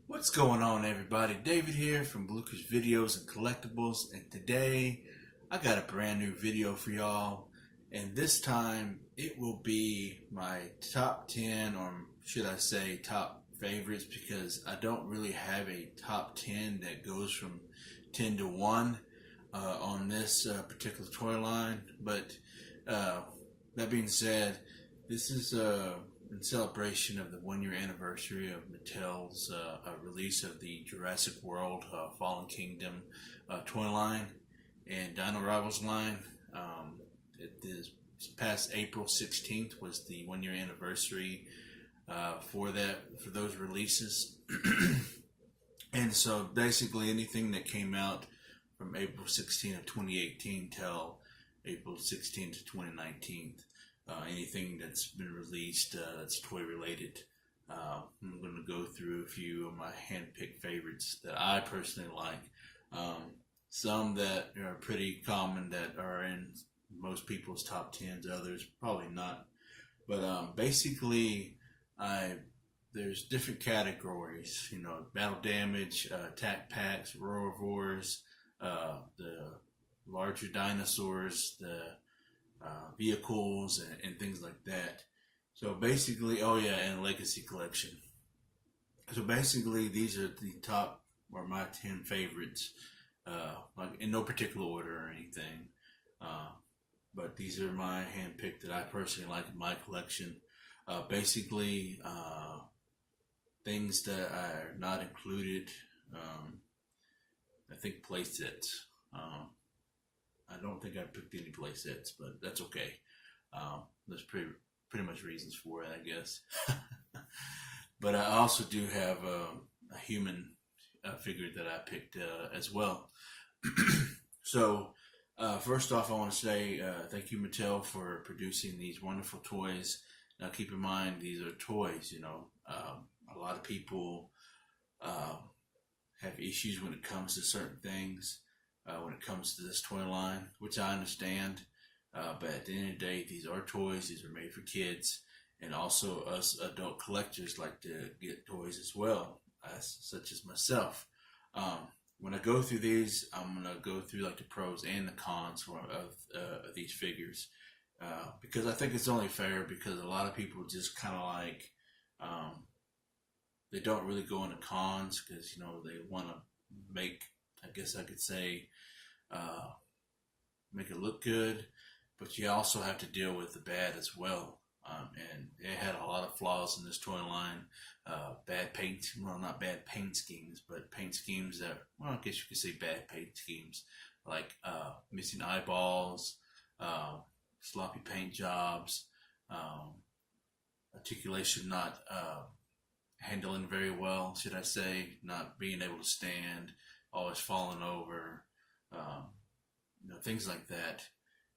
What's going on, everybody? David here from Bluckers Videos and Collectables, and today I got a brand new video for y'all, and this time it will be my top 10, or should I say top favorites, because I don't really have a top 10 that goes from 10 to 1 on this particular toy line. But that being said, this is in celebration of the 1-year anniversary of Mattel's release of the Jurassic World Fallen Kingdom toy line and Dino Rivals line. This past April 16th was the 1-year anniversary for those releases. And so basically anything that came out from April 16th of 2018 till April 16th of 2019. Anything that's been released that's toy related. I'm going to go through a few of my hand-picked favorites that I personally like. Some that are pretty common that are in most people's top 10s, others probably not. But basically, there's different categories. You know, battle damage, attack packs, roivores, the larger dinosaurs, the vehicles and things like that. So basically, oh yeah, and legacy collection. So basically, these are the top, or my 10 favorites, like in no particular order or anything. But these are my hand-picked that I personally like in my collection. Basically, things that are not included. I think play sets. I don't think I picked any play sets, but that's okay. There's pretty much reasons for it, I guess. But I also do have a human figure that I picked as well. So first off, I want to say thank you, Mattel, for producing these wonderful toys. Now keep in mind, these are toys, you know. A lot of people have issues when it comes to certain things. When it comes to this toy line, which I understand, but at the end of the day, these are toys. These are made for kids, and also us adult collectors like to get toys as well, such as myself. When I go through these, I'm gonna go through like the pros and the cons of these figures, because I think it's only fair, because a lot of people just kind of like they don't really go into cons because, you know, they want to make, I guess I could say, make it look good, but you also have to deal with the bad as well. And it had a lot of flaws in this toy line. Bad paint, well, not bad paint schemes, but paint schemes that, well, I guess you could say bad paint schemes, like missing eyeballs, sloppy paint jobs, articulation not handling very well, should I say, not being able to stand, always falling over, you know, things like that.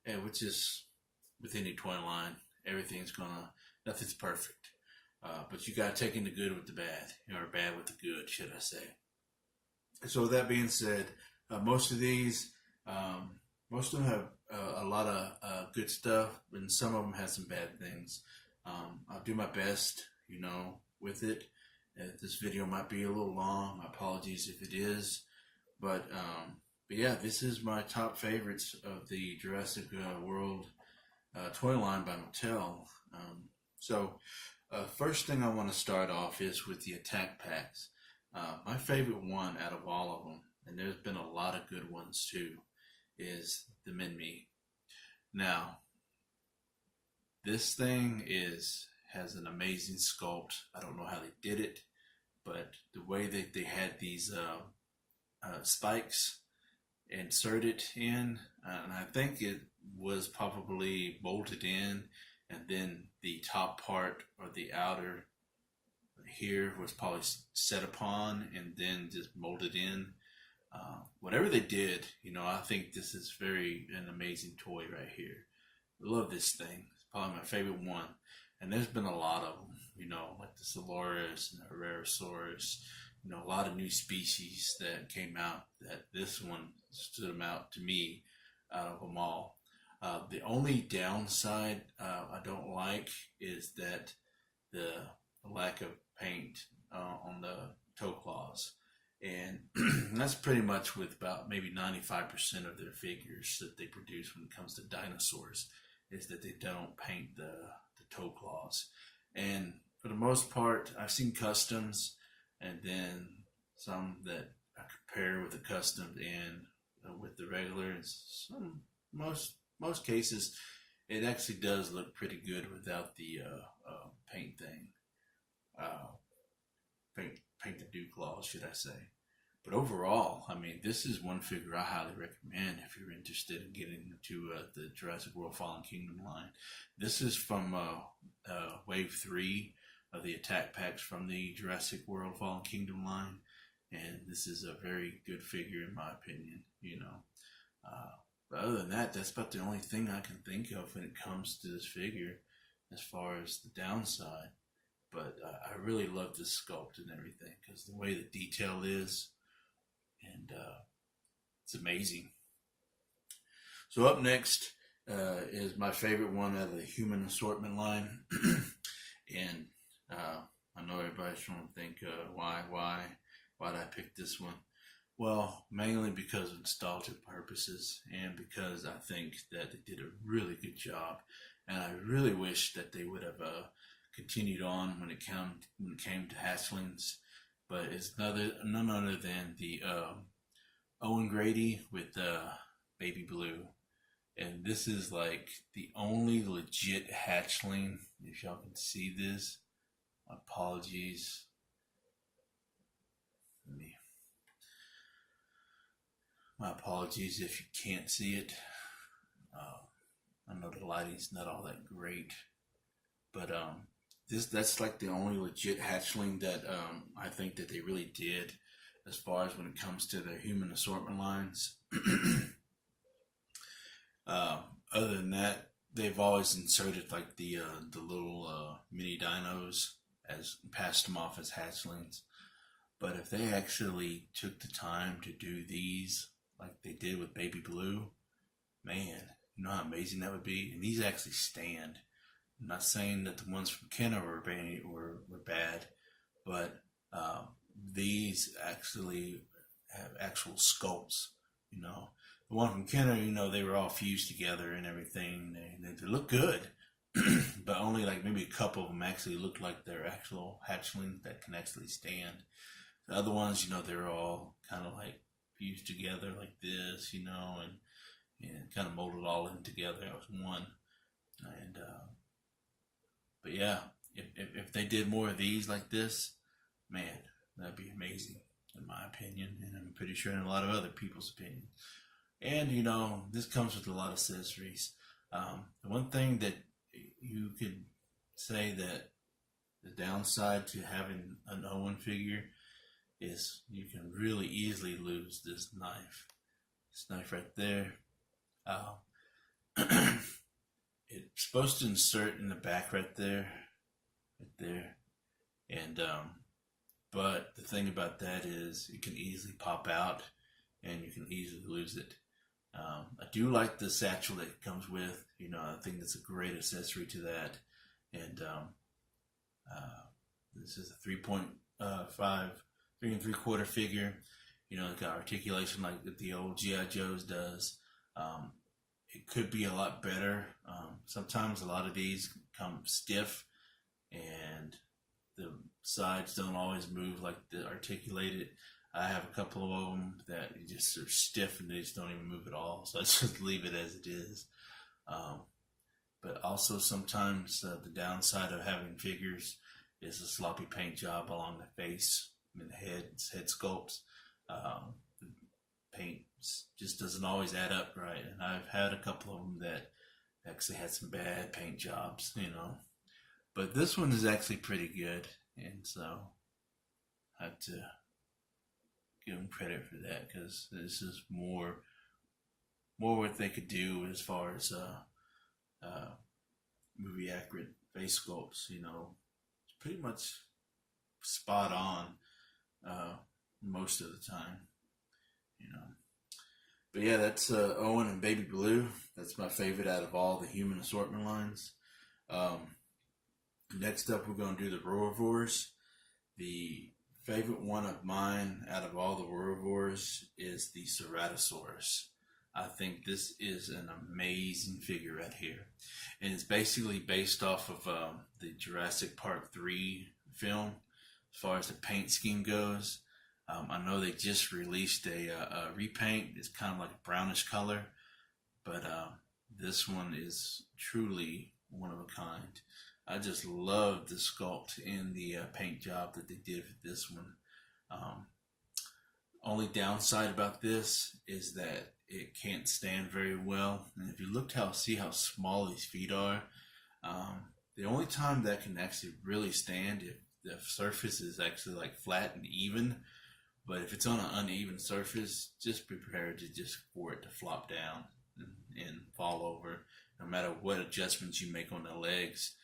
And which is, with any toy line, nothing's perfect. But you gotta take in the good with the bad, or bad with the good, should I say. So with that being said, most of them have a lot of good stuff, and some of them have some bad things. I'll do my best, you know, with it. This video might be a little long. My apologies if it is. But yeah, this is my top favorites of the Jurassic World toy line by Mattel. First thing I want to start off is with the attack packs. My favorite one out of all of them, and there's been a lot of good ones too, is the Min-Me. Now, this thing has an amazing sculpt. I don't know how they did it, but the way that they had these spikes inserted in, and I think it was probably bolted in, and then the top part, or the outer here, was probably set upon and then just molded in. Whatever they did, you know, I think this is an amazing toy right here. I love this thing. It's probably my favorite one, and there's been a lot of them, you know, like the Solaris and the Albertosaurus. You know, a lot of new species that came out, that this one stood them out to me out of them all. The only downside I don't like is that the lack of paint on the toe claws. And that's pretty much with about maybe 95% of their figures that they produce when it comes to dinosaurs, is that they don't paint the toe claws. And for the most part, I've seen customs, and then some that I compare with the custom and with the regular. And some most cases, it actually does look pretty good without the paint thing. Paint the dew claws, should I say. But overall, I mean, this is one figure I highly recommend if you're interested in getting into the Jurassic World Fallen Kingdom line. This is from Wave 3 of the attack packs from the Jurassic World Fallen Kingdom line. And this is a very good figure in my opinion, you know. But other than that, that's about the only thing I can think of when it comes to this figure as far as the downside. But I really love this sculpt and everything because the way the detail is, and it's amazing. So up next is my favorite one out of the human assortment line. And I know everybody's trying to think, why did I pick this one? Well, mainly because of nostalgic purposes and because I think that they did a really good job. And I really wish that they would have continued on when it came to hatchlings. But it's none other than the Owen Grady with Baby Blue. And this is like the only legit hatchling. If y'all can see this, apologies. My apologies if you can't see it. I know the lighting's not all that great, but that's like the only legit hatchling that I think that they really did as far as when it comes to their human assortment lines. Other than that, they've always inserted like the little mini dinos as passed them off as hatchlings. But if they actually took the time to do these like they did with Baby Blue, man, you know how amazing that would be. And these actually stand. I'm not saying that the ones from Kenner were bad, but these actually have actual sculpts. You know, the one from Kenner, you know, they were all fused together and everything. They look good, but only like maybe a couple of them actually look like they're actual hatchlings that can actually stand. The other ones, you know, they're all kind of like fused together like this, you know, and kind of molded all in together as one. And but yeah, if they did more of these like this, man, that'd be amazing in my opinion, and I'm pretty sure in a lot of other people's opinion. And you know, this comes with a lot of accessories. The one thing that you could say that the downside to having an Owen figure is you can really easily lose this knife. This knife right there. It's supposed to insert in the back right there. And but the thing about that is it can easily pop out and you can easily lose it. I do like the satchel that it comes with. You know, I think that's a great accessory to that. And this is a 3.5, 3 3/4 figure. You know, it's got articulation like the old G.I. Joe's does. It could be a lot better. Sometimes a lot of these come stiff and the sides don't always move like the articulated. I have a couple of them that just are stiff and they just don't even move at all. So I just leave it as it is. But also sometimes the downside of having figures is a sloppy paint job along the face and the head sculpts. The paint just doesn't always add up right. And I've had a couple of them that actually had some bad paint jobs, you know. But this one is actually pretty good. And so I have to give them credit for that because this is more what they could do as far as movie accurate face sculpts. You know, it's pretty much spot on most of the time, you know. But yeah, that's Owen and Baby Blue. That's my favorite out of all the human assortment lines. Next up, we're going to do the Roarvors. The favorite one of mine out of all the Worldivores is the Ceratosaurus. I think this is an amazing figure right here. And it's basically based off of the Jurassic Park 3 film as far as the paint scheme goes. I know they just released a repaint. It's kind of like a brownish color, but this one is truly one of a kind. I just love the sculpt and the paint job that they did with this one. Only downside about this is that it can't stand very well. And if you look see how small these feet are, the only time that can actually really stand if the surface is actually like flat and even. But if it's on an uneven surface, just prepare for it to flop down and fall over. No matter what adjustments you make on the legs,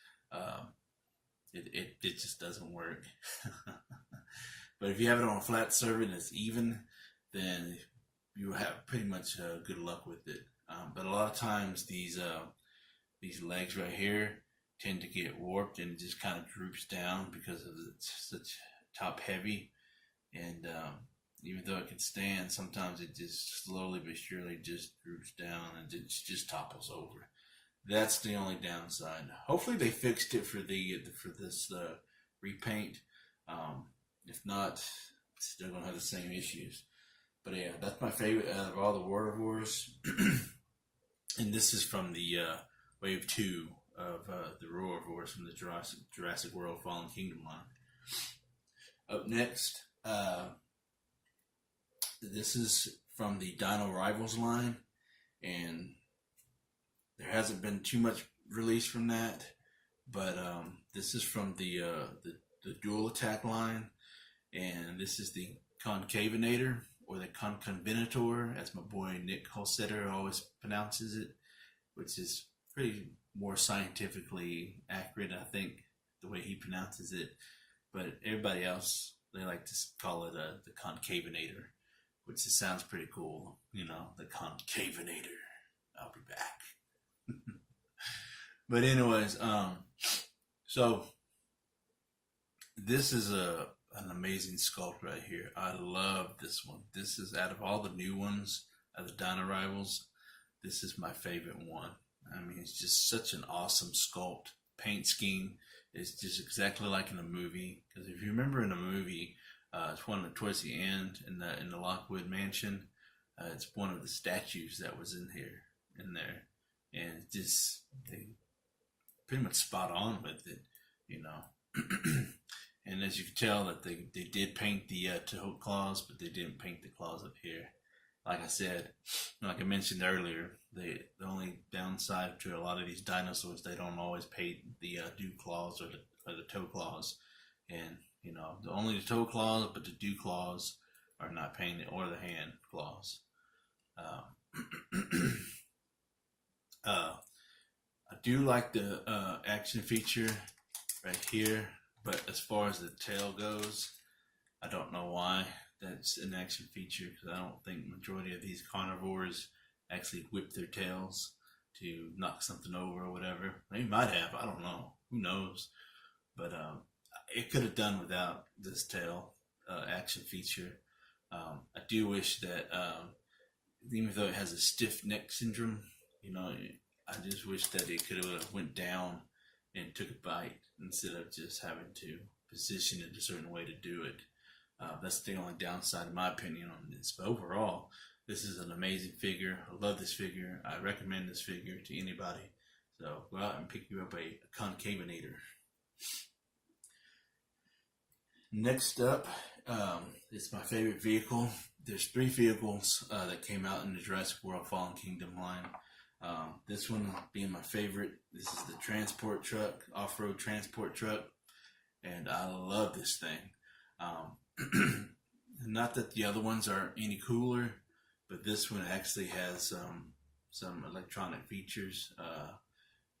it just doesn't work. But if you have it on a flat surface and it's even, then you have pretty much good luck with it. But a lot of times these legs right here tend to get warped and it just kind of droops down because of it's such top heavy. And even though it can stand, sometimes it just slowly but surely just droops down and it just topples over. That's the only downside. Hopefully they fixed it for this repaint. If not, it's still gonna have the same issues. But yeah, that's my favorite out of all the Worldivores. And this is from the Wave 2 of the Worldivores from the Jurassic World Fallen Kingdom line. Up next, this is from the Dino Rivals line, and there hasn't been too much release from that, but this is from the Dual Attack line, and this is the Concavenator, or the Conconvenator, as my boy Nick Holstetter always pronounces it, which is pretty more scientifically accurate, I think, the way he pronounces it. But everybody else, they like to call it the Concavenator, which just sounds pretty cool. You know, the Concavenator. I'll be back. But anyways, so this is an amazing sculpt right here. I love this one. This is, out of all the new ones, of the Dino Rivals, this is my favorite one. I mean, it's just such an awesome sculpt. Paint scheme is just exactly like in the movie. Because if you remember in the movie, it's one of towards the end in the Lockwood Mansion. It's one of the statues that was in there, and just they pretty much spot on with it, you know. And as you can tell, that they did paint the toe claws, but they didn't paint the claws up here. Like I said, like I mentioned earlier, the only downside to a lot of these dinosaurs, they don't always paint the dew claws or the toe claws. And, you know, only the toe claws, but the dew claws are not painted, or the hand claws. I do like the action feature right here, but as far as the tail goes, I don't know why that's an action feature, because I don't think majority of these carnivores actually whip their tails to knock something over or whatever. They might have, I don't know, who knows. But it could have done without this tail action feature. I do wish that even though it has a stiff neck syndrome, you know, I just wish that it could have went down and took a bite instead of just having to position it a certain way to do it. That's the only downside, in my opinion, on this. But overall, this is an amazing figure. I love this figure. I recommend this figure to anybody. So go out and pick you up a Concavenator. Next up is my favorite vehicle. There's 3 vehicles that came out in the Jurassic World Fallen Kingdom line. This one being my favorite. This is the transport truck, off-road transport truck, and I love this thing. Not that the other ones are any cooler, but this one actually has some electronic features.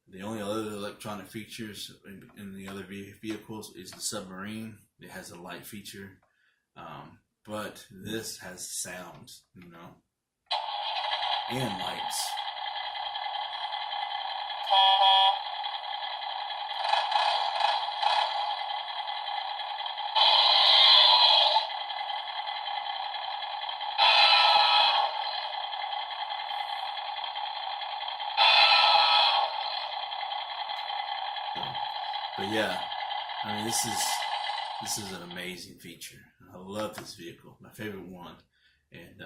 The only other electronic features in the other vehicles is the submarine. It has a light feature, but this has sounds, you know, and lights. But yeah, I mean, this is an amazing feature. I love this vehicle, my favorite one. And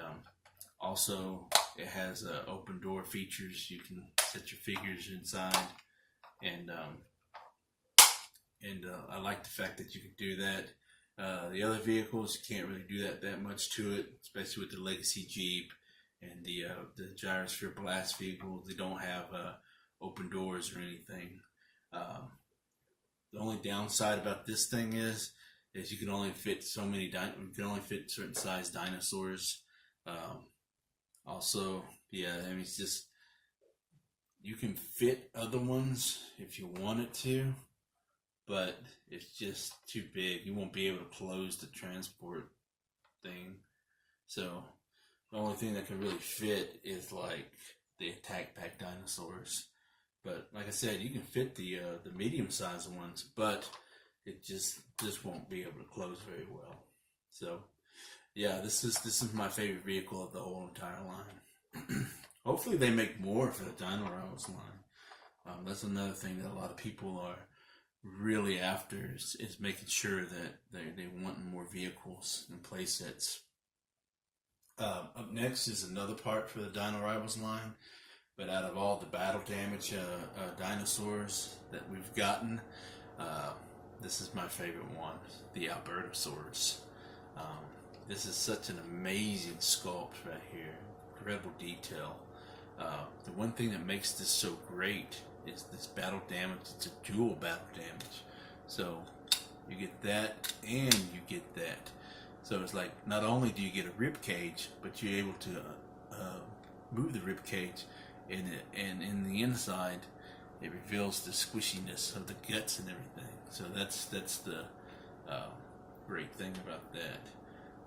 also, it has open door features. You can set your figures inside, and I like the fact that you can do that. The other vehicles, you can't really do that much to it, especially with the Legacy Jeep and the Gyrosphere Blast vehicles. They don't have open doors or anything. The only downside about this thing is you can only fit certain size dinosaurs. Also, yeah, I mean, it's just, you can fit other ones if you wanted to, but it's just too big. You won't be able to close the transport thing. So the only thing that can really fit is like the Attack Pack dinosaurs. But like I said, you can fit the medium-sized ones, but it just won't be able to close very well. So yeah, this is my favorite vehicle of the whole entire line. Hopefully they make more for the Dino Rivals line. That's another thing that a lot of people are really after is making sure that they want more vehicles and play sets. Up next is another part for the Dino Rivals line. But out of all the battle damage dinosaurs that we've gotten, this is my favorite one, the Albertosaurus. This is such an amazing sculpt right here, incredible detail. The one thing that makes this so great is this battle damage. It's a dual battle damage. So you get that and you get that. So it's like, not only do you get a rib cage, but you're able to move the rib cage, and in the inside, it reveals the squishiness of the guts and everything. So that's the great thing about that.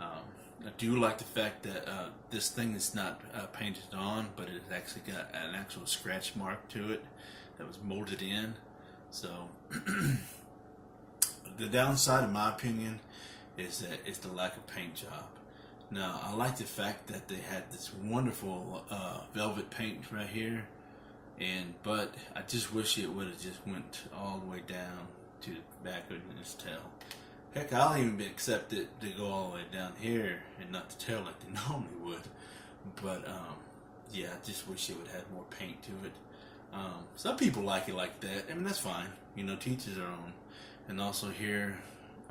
I do like the fact that this thing is not painted on, but it's actually got an actual scratch mark to it that was molded in. So the downside, in my opinion, is that it's the lack of paint job. Now, I like the fact that they had this wonderful velvet paint right here, but I just wish it would have just went all the way down to the back of his tail. Heck, I'll even accept it to go all the way down here and not the tail like they normally would. But yeah, I just wish it would have had more paint to it. Some people like it like that. I mean, that's fine. You know, to each their own. And also here,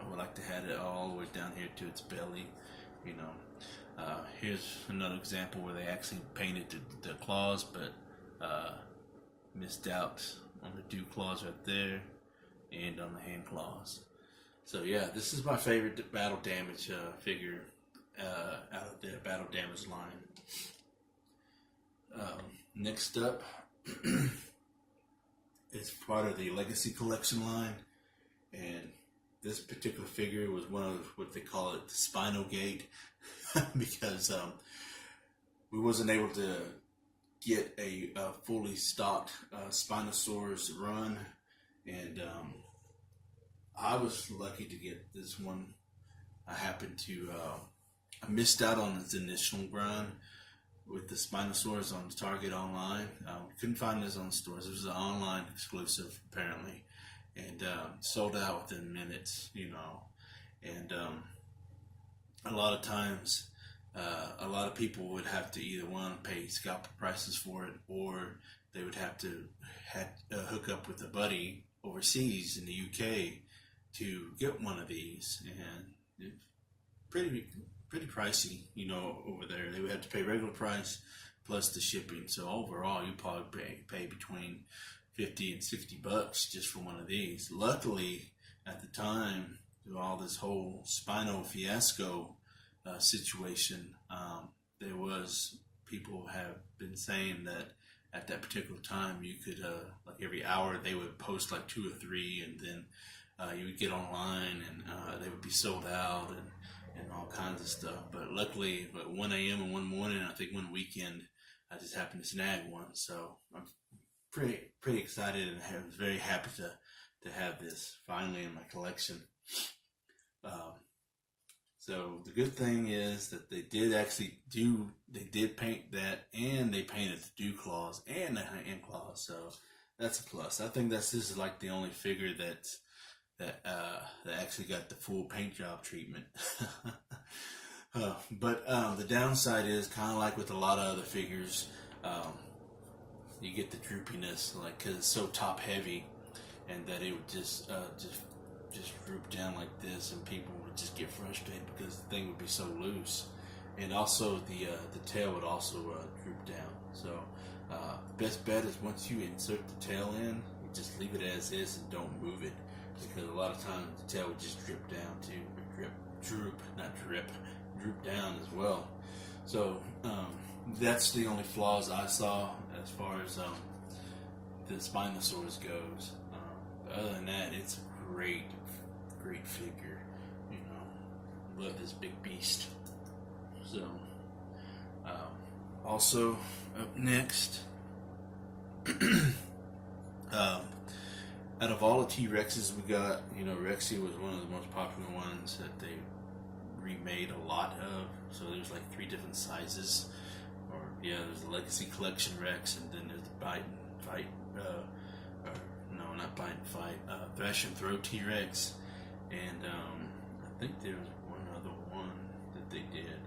I would like to have it all the way down here to its belly. You know, here's another example where they actually painted the claws, but missed out on the dew claws right there and on the hand claws. So yeah, this is my favorite battle damage figure out of the battle damage line. Next up is part of the Legacy Collection line, and this particular figure was one of what they call it, the Spino Gate, because we wasn't able to get a fully stocked Spinosaurus run, and I was lucky to get this one. I happened to I missed out on its initial run with the Spinosaurus on Target online. Couldn't find this on stores. It was an online exclusive apparently, and sold out within minutes, you know. And a lot of times, a lot of people would have to either pay scalper prices for it, or they would have to hook up with a buddy overseas in the UK to get one of these, and it's pretty pricey, you know, over there. They would have to pay regular price plus the shipping. So overall, you probably pay between $50 and $60 just for one of these. Luckily, at the time, through all this whole Spino fiasco situation, there was, people have been saying that at that particular time you could, like every hour they would post like 2 or 3, and then you would get online and they would be sold out and all kinds of stuff. But luckily, at 1 a.m. and one morning, I think one weekend, I just happened to snag one. So I'm pretty excited and very happy to have this finally in my collection. So the good thing is that they did paint that, and they painted the dew claws and the hand claws. So that's a plus. I think this is like the only figure that's that actually got the full paint job treatment. But the downside is kind of like with a lot of other figures, you get the droopiness, like, because it's so top heavy, and that it would just droop down like this, and people would just get frustrated because the thing would be so loose, and also the tail would also droop down. So best bet is once you insert the tail in, you just leave it as is and don't move it, because a lot of times the tail would just drip down too, or droop down as well. So that's the only flaws I saw as far as the Spinosaurus goes. Other than that, it's a great figure. You know, love this big beast. So also up next, out of all the T-Rexes we got, you know, Rexy was one of the most popular ones that they remade a lot of. So there's like 3 different sizes, or yeah, there's the Legacy Collection Rex, and then there's the Bite and Fight, or no, not Bite and Fight, Thrash and Throw T-Rex, and I think there was one other one that they did.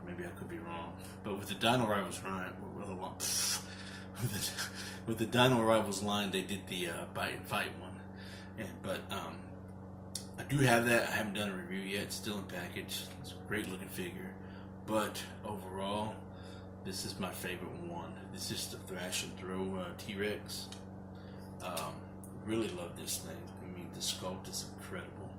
Maybe I could be wrong, but with the Dino Rivals with the Dino Rivals line, they did the Bite and Fight one, but I do have that. I haven't done a review yet. It's still in package. It's a great looking figure, but overall, this is my favorite one. This is the Thrash and Throw T-Rex. Really love this thing. I mean, the sculpt is incredible.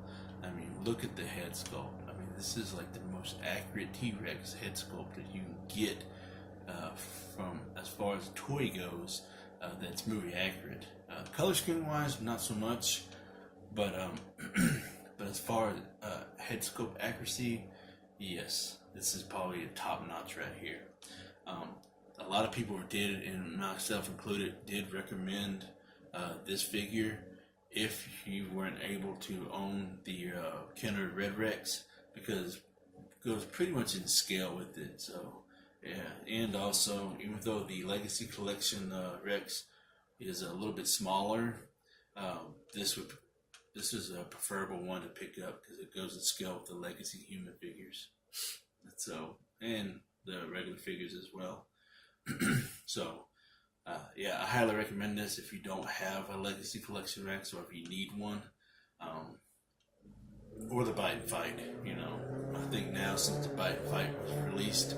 I mean, look at the head sculpt. I mean, this is like the most accurate T-Rex head sculpt that you can get from, as far as a toy goes, that's movie accurate. Color scheme wise, not so much, but but as far as head sculpt accuracy, yes, this is probably a top notch right here. A lot of people did, and myself included, did recommend this figure if you weren't able to own the Kenner Red Rex, because it goes pretty much in scale with it. So yeah, and also, even though the Legacy Collection Rex is a little bit smaller, this is a preferable one to pick up because it goes in scale with the Legacy human figures. So, and the regular figures as well. So yeah, I highly recommend this if you don't have a Legacy Collection Rex, or if you need one, or the Bite and Fight. You know, I think now, since the Bite and Fight was released,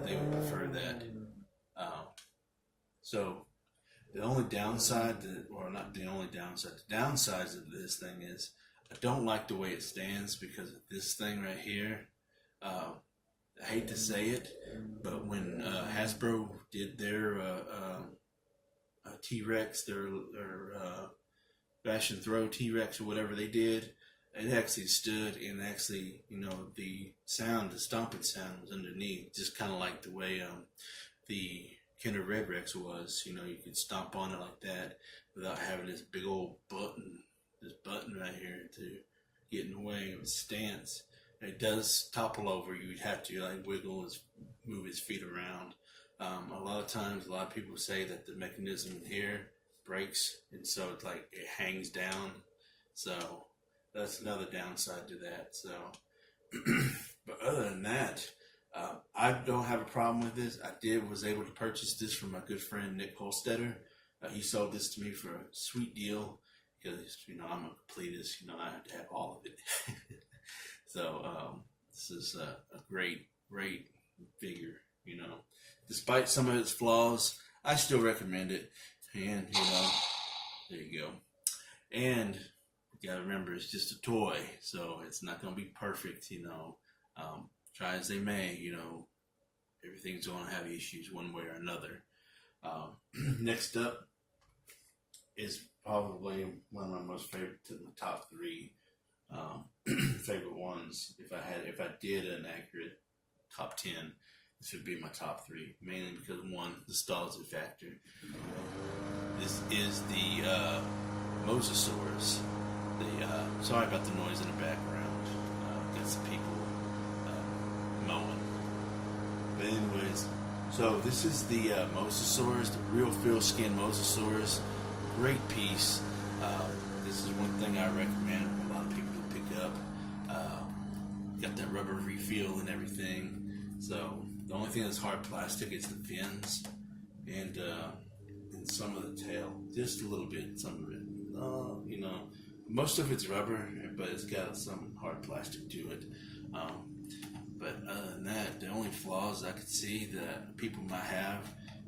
they would prefer that. So the only downside, or not the only downside, the downsides of this thing is I don't like the way it stands because of this thing right here. I hate to say it, but when Hasbro did their T-Rex, their Thrash and Throw T-Rex, or whatever they did, it actually stood, and actually, you know, the sound, the stomping sound was underneath, just kind of like the way the Kenner Red Rex was. You know, you could stomp on it like that without having this big old button, right here to get in the way of its stance. It does topple over. You'd have to like wiggle move his feet around. A lot of times, a lot of people say that the mechanism here breaks, and so it's like it hangs down. So that's another downside to that. So, but other than that, I don't have a problem with this. I was able to purchase this from my good friend Nick Holstetter. He sold this to me for a sweet deal because, you know, I'm a completist. You know, I have to have all of it. So this is a great figure. You know, despite some of its flaws, I still recommend it. And, you know, there you go. And you gotta remember, it's just a toy, so it's not gonna be perfect. You know, try as they may, you know, everything's gonna have issues one way or another. Next up is probably one of my most favorite, to my top 3 favorite ones. If I did an accurate top 10, this would be my top 3, mainly because, one, nostalgia factor. This is the Mosasaurus. Sorry about the noise in the background. Got some people mowing. But anyways, so this is the Mosasaurus, the real field skin Mosasaurus. Great piece. This is one thing I recommend for a lot of people to pick up. Got that rubber refill and everything. So the only thing that's hard plastic is the fins and some of the tail, just a little bit. Some of it, you know, most of it's rubber, but it's got some hard plastic to it. But other than that, the only flaws I could see that people might have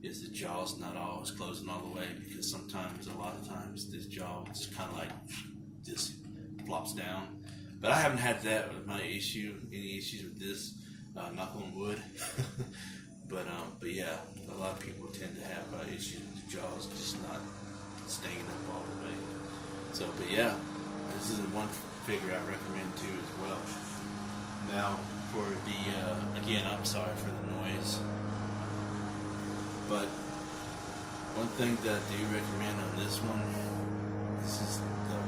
is the jaw's not always closing all the way, because sometimes, a lot of times, this jaw just kind of like just flops down. But I haven't had that with my issue, any issues with this, knock on wood. but yeah, a lot of people tend to have issues with the jaws just not staying up all the way. So, but yeah, this is one figure I recommend too as well. Now, for the, again, I'm sorry for the noise, but one thing that I do recommend on this one, this is the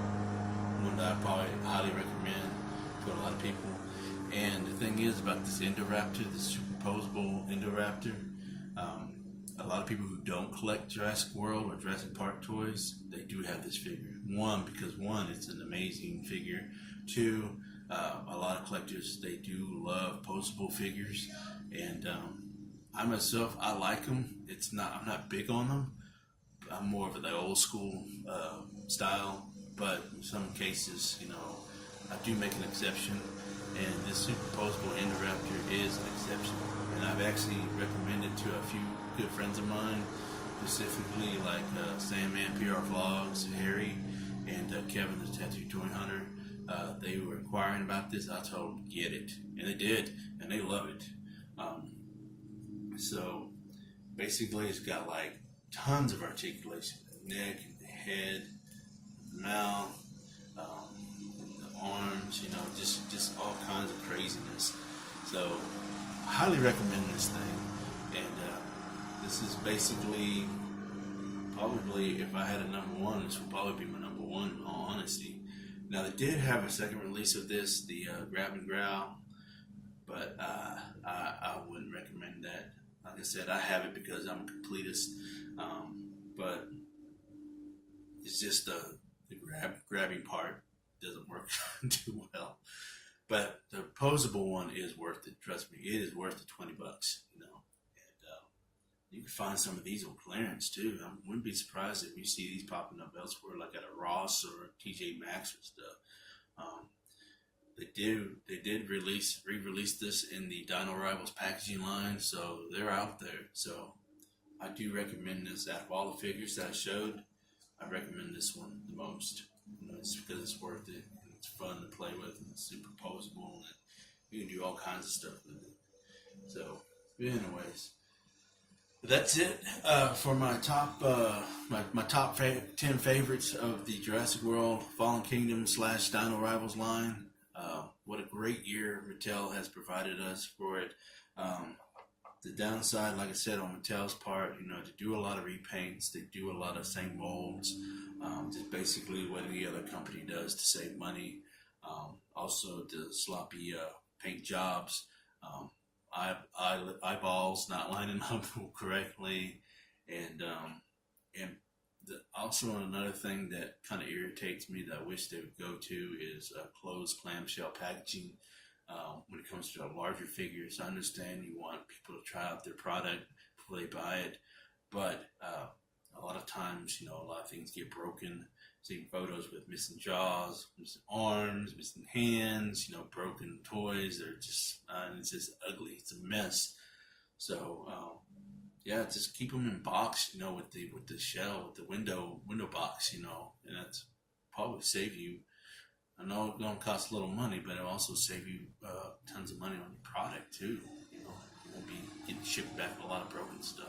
one that I probably highly recommend to a lot of people. And the thing is about this Indoraptor, this superposable Indoraptor, a lot of people who don't collect Jurassic World or Jurassic Park toys, they do have this figure. Because one, it's an amazing figure. Two, a lot of collectors, they do love posable figures, and I myself, I like them. I'm not big on them. I'm more of the old school style, but in some cases, you know, I do make an exception, and this superposable Indoraptor is an exception. And I've actually recommended to a few good friends of mine, specifically like SanmanPRvlogs, Harry, and Kevin the Tattoo Toy Hunter. They were inquiring about this. I told them, get it. And they did, and they love it. So basically it's got like tons of articulation. The neck, the head, the mouth, the arms, you know, just all kinds of craziness. So I highly recommend this thing. And this is basically, probably, if I had a number one, this would probably be my number one, in all honesty. Now, they did have a second release of this, the Grab and Growl, but I wouldn't recommend that. Like I said, I have it because I'm a completist, but it's just the grabbing part doesn't work too well. But the posable one is worth it. Trust me, it is worth the $20, you know. You can find some of these on clearance too. I wouldn't be surprised if you see these popping up elsewhere, like at a Ross or a TJ Maxx or stuff. They did re-release this in the Dino Rivals packaging line, so they're out there. So I do recommend this. Out of all the figures that I showed, I recommend this one the most. You know, it's because it's worth it, and it's fun to play with, and it's superposable, and you can do all kinds of stuff with it. So, anyways. That's it for my top my top 10 favorites of the Jurassic World Fallen Kingdom / Dino Rivals line. What a great year Mattel has provided us for it. The downside, like I said, on Mattel's part, you know, to do a lot of repaints, they do a lot of same molds, just basically what any other company does to save money. Also, the sloppy paint jobs. Eyeballs not lining up correctly, and also another thing that kind of irritates me that I wish they would go to is closed clamshell packaging when it comes to larger figures. I understand you want people to try out their product before they buy it, but a lot of times, you know, a lot of things get broken. Seeing photos with missing jaws, missing arms, missing hands, you know, broken toys. They're just, it's just ugly. It's a mess. So, yeah, just keep them in box, you know, with the shell, with the window box, you know, and that's probably save you. I know it's going to cost a little money, but it'll also save you tons of money on the product too. You know, you won't be getting shipped back a lot of broken stuff.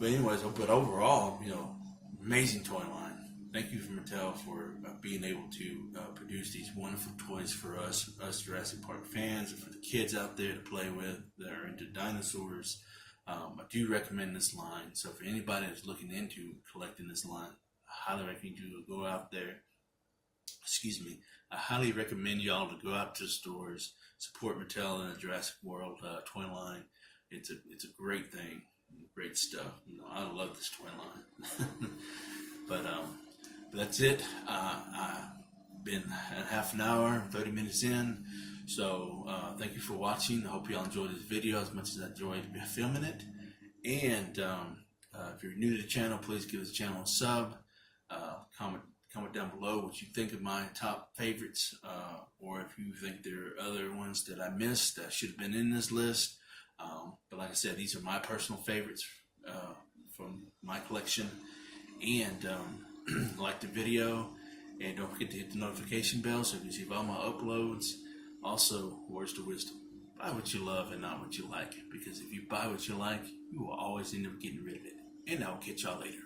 But anyways, but overall, you know, amazing toy line. Thank you for Mattel for being able to produce these wonderful toys for us Jurassic Park fans, and for the kids out there to play with that are into dinosaurs. I do recommend this line. So for anybody that's looking into collecting this line, I highly recommend you to go out there. I highly recommend y'all to go out to the stores, support Mattel and the Jurassic World toy line. It's a great thing, great stuff. You know, I love this toy line. But that's it. I've been at half an hour, 30 minutes in. So thank you for watching. I hope you all enjoyed this video as much as I enjoyed filming it. And if you're new to the channel, please give this channel a sub. Comment down below what you think of my top favorites, or if you think there are other ones that I missed that should have been in this list. But like I said, these are my personal favorites from my collection. And like the video, and don't forget to hit the notification bell so you can receive all my uploads. Also, words to wisdom: buy what you love and not what you like, because if you buy what you like, you will always end up getting rid of it. And I'll catch y'all later.